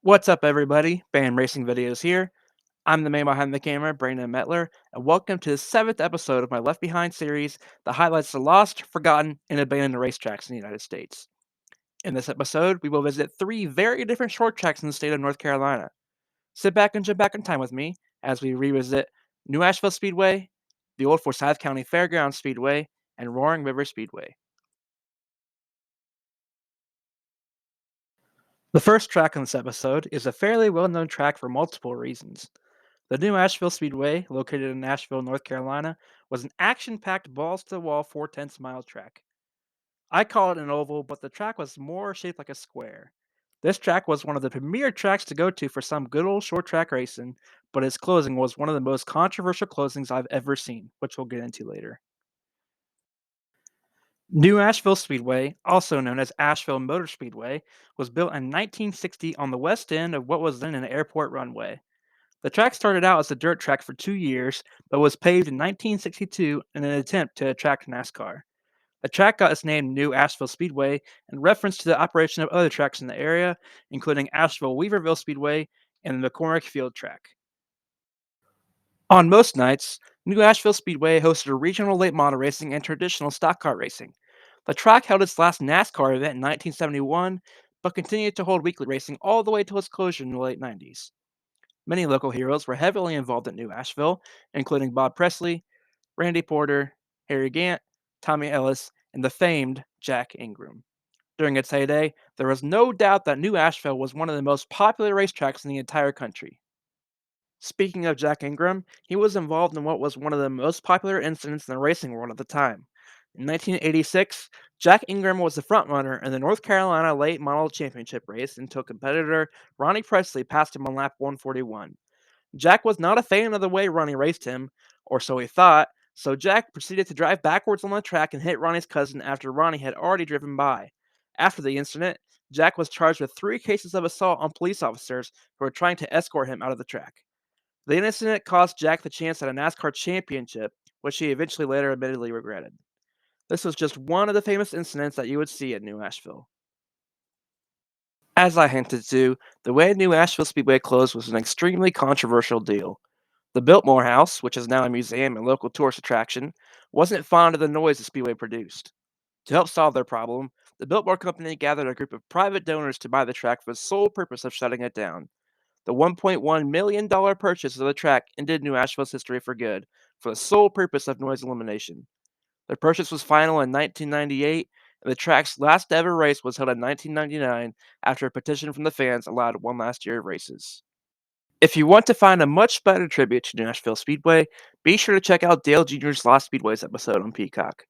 What's up, everybody? Bam Racing Videos here. I'm the man behind the camera, Brandon Metler, and welcome to the seventh episode of my Left Behind series that highlights the lost, forgotten, and abandoned racetracks in the United States. In this episode, we will visit three very different short tracks in the state of North Carolina. Sit back and jump back in time with me as we revisit New Asheville Speedway, the old Forsyth County Fairgrounds Speedway, and Roaring River Speedway. The first track in this episode is a fairly well known track for multiple reasons. The new Asheville Speedway, located in Asheville, North Carolina, was an action packed balls to the wall 4/10 mile track. I call it an oval, but the track was more shaped like a square. This track was one of the premier tracks to go to for some good old short track racing, but its closing was one of the most controversial closings I've ever seen, which we'll get into later. New Asheville Speedway, also known as Asheville Motor Speedway, was built in 1960 on the west end of what was then an airport runway. The track started out as a dirt track for 2 years, but was paved in 1962 in an attempt to attract NASCAR. The track got its name New Asheville Speedway in reference to the operation of other tracks in the area, including Asheville Weaverville Speedway and the McCormick Field Track. On most nights, New Asheville Speedway hosted a regional late model racing and traditional stock car racing. The track held its last NASCAR event in 1971, but continued to hold weekly racing all the way to its closure in the late 90s. Many local heroes were heavily involved at New Asheville, including Bob Presley, Randy Porter, Harry Gant, Tommy Ellis, and the famed Jack Ingram. During its heyday, there was no doubt that New Asheville was one of the most popular racetracks in the entire country. Speaking of Jack Ingram, he was involved in what was one of the most popular incidents in the racing world at the time. In 1986, Jack Ingram was the frontrunner in the North Carolina Late Model Championship race until competitor Ronnie Presley passed him on lap 141. Jack was not a fan of the way Ronnie raced him, or so he thought, so Jack proceeded to drive backwards on the track and hit Ronnie's cousin after Ronnie had already driven by. After the incident, Jack was charged with 3 cases of assault on police officers who were trying to escort him out of the track. The incident cost Jack the chance at a NASCAR championship, which he eventually later admittedly regretted. This was just one of the famous incidents that you would see at New Asheville. As I hinted to, the way New Asheville Speedway closed was an extremely controversial deal. The Biltmore House, which is now a museum and local tourist attraction, wasn't fond of the noise the Speedway produced. To help solve their problem, the Biltmore Company gathered a group of private donors to buy the track for the sole purpose of shutting it down. The $1.1 million purchase of the track ended New Asheville's history for good, for the sole purpose of noise elimination. The purchase was final in 1998, and the track's last ever race was held in 1999 after a petition from the fans allowed one last year of races. If you want to find a much better tribute to Nashville Speedway, be sure to check out Dale Jr.'s Lost Speedways episode on Peacock.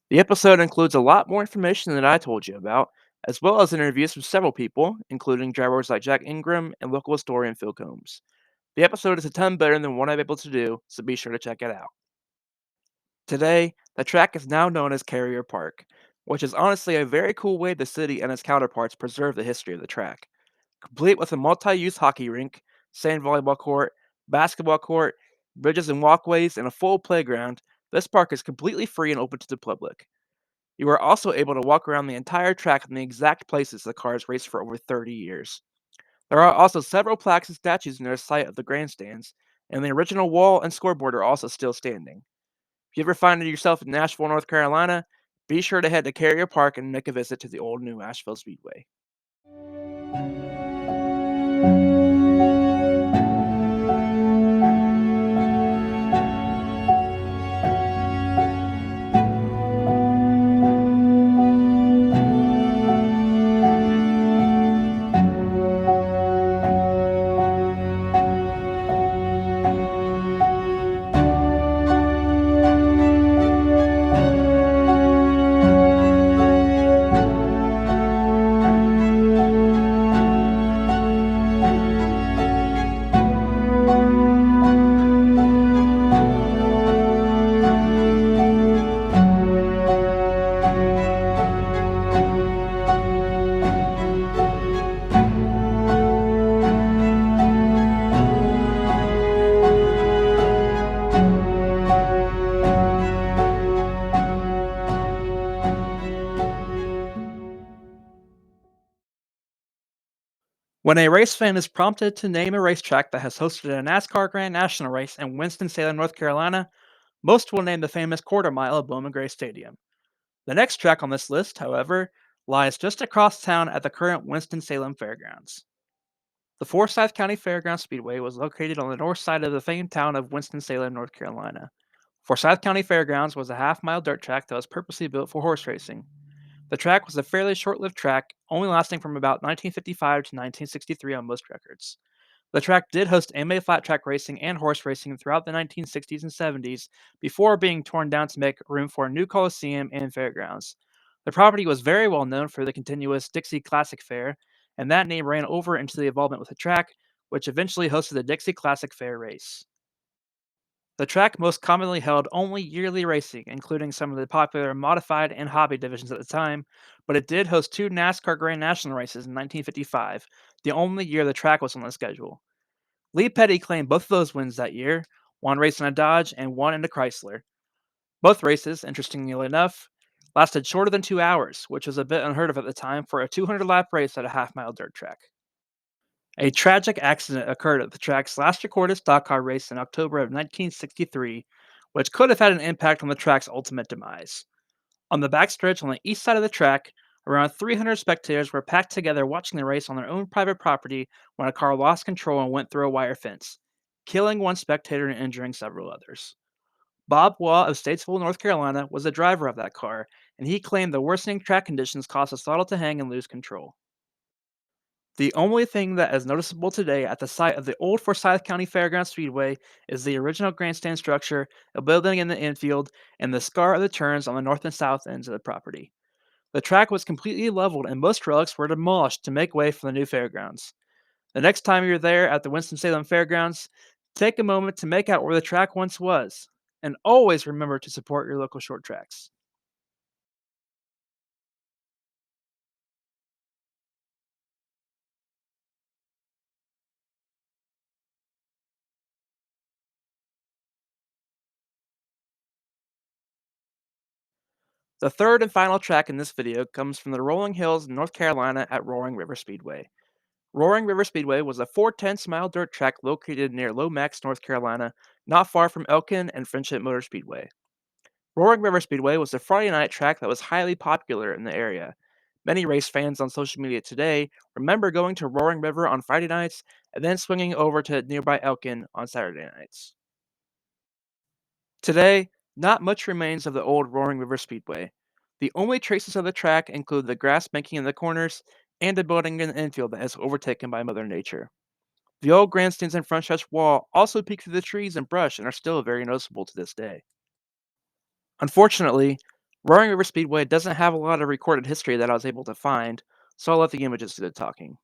The episode includes a lot more information than I told you about, as well as interviews from several people, including drivers like Jack Ingram and local historian Phil Combs. The episode is a ton better than what I'm able to do, so be sure to check it out. Today, the track is now known as Carrier Park, which is honestly a very cool way the city and its counterparts preserve the history of the track. Complete with a multi-use hockey rink, sand volleyball court, basketball court, bridges and walkways, and a full playground, this park is completely free and open to the public. You are also able to walk around the entire track in the exact places the cars raced for over 30 years. There are also several plaques and statues near the site of the grandstands, and the original wall and scoreboard are also still standing. If you ever find yourself in Nashville, North Carolina, be sure to head to Carrier Park and make a visit to the old New Asheville Speedway. When a race fan is prompted to name a racetrack that has hosted a NASCAR Grand National race in Winston-Salem, North Carolina, most will name the famous quarter mile of Bowman Gray Stadium. The next track on this list, however, lies just across town at the current Winston-Salem Fairgrounds. The Forsyth County Fairgrounds Speedway was located on the north side of the famed town of Winston-Salem, North Carolina. Forsyth County Fairgrounds was a half-mile dirt track that was purposely built for horse racing. The track was a fairly short-lived track, only lasting from about 1955 to 1963 on most records. The track did host AMA flat track racing and horse racing throughout the 1960s and 70s before being torn down to make room for a new coliseum and fairgrounds. The property was very well known for the continuous Dixie Classic Fair, and that name ran over into the involvement with the track, which eventually hosted the Dixie Classic Fair race. The track most commonly held only yearly racing, including some of the popular modified and hobby divisions at the time, but it did host two NASCAR Grand National races in 1955, the only year the track was on the schedule. Lee Petty claimed both of those wins that year, one race in a Dodge and one in a Chrysler. Both races, interestingly enough, lasted shorter than 2 hours, which was a bit unheard of at the time for a 200 lap race at a half mile dirt track. A tragic accident occurred at the track's last recorded stock car race in October of 1963, which could have had an impact on the track's ultimate demise. On the backstretch on the east side of the track, around 300 spectators were packed together watching the race on their own private property when a car lost control and went through a wire fence, killing one spectator and injuring several others. Bob Waugh of Statesville, North Carolina, was the driver of that car, and he claimed the worsening track conditions caused the throttle to hang and lose control. The only thing that is noticeable today at the site of the old Forsyth County Fairgrounds Speedway is the original grandstand structure, a building in the infield, and the scar of the turns on the north and south ends of the property. The track was completely leveled and most relics were demolished to make way for the new fairgrounds. The next time you're there at the Winston-Salem Fairgrounds, take a moment to make out where the track once was. And always remember to support your local short tracks. The third and final track in this video comes from the rolling hills in North Carolina at Roaring River Speedway. Roaring River Speedway was a 4/10 mile dirt track located near Lomax, North Carolina, not far from Elkin and Friendship Motor Speedway. Roaring River Speedway was a Friday night track that was highly popular in the area. Many race fans on social media today remember going to Roaring River on Friday nights and then swinging over to nearby Elkin on Saturday nights. Today, not much remains of the old Roaring River Speedway. The only traces of the track include the grass banking in the corners and a building in the infield that is overtaken by Mother Nature. The old grandstands and front stretch wall also peek through the trees and brush and are still very noticeable to this day. Unfortunately, Roaring River Speedway doesn't have a lot of recorded history that I was able to find, so I'll let the images do the talking.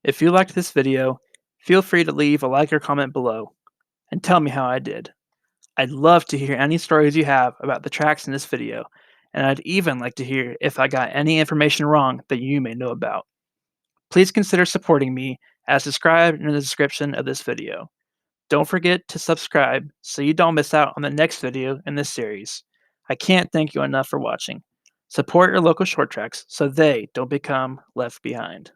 If you liked this video, feel free to leave a like or comment below, and tell me how I did. I'd love to hear any stories you have about the tracks in this video, and I'd even like to hear if I got any information wrong that you may know about. Please consider supporting me as described in the description of this video. Don't forget to subscribe so you don't miss out on the next video in this series. I can't thank you enough for watching. Support your local short tracks so they don't become left behind.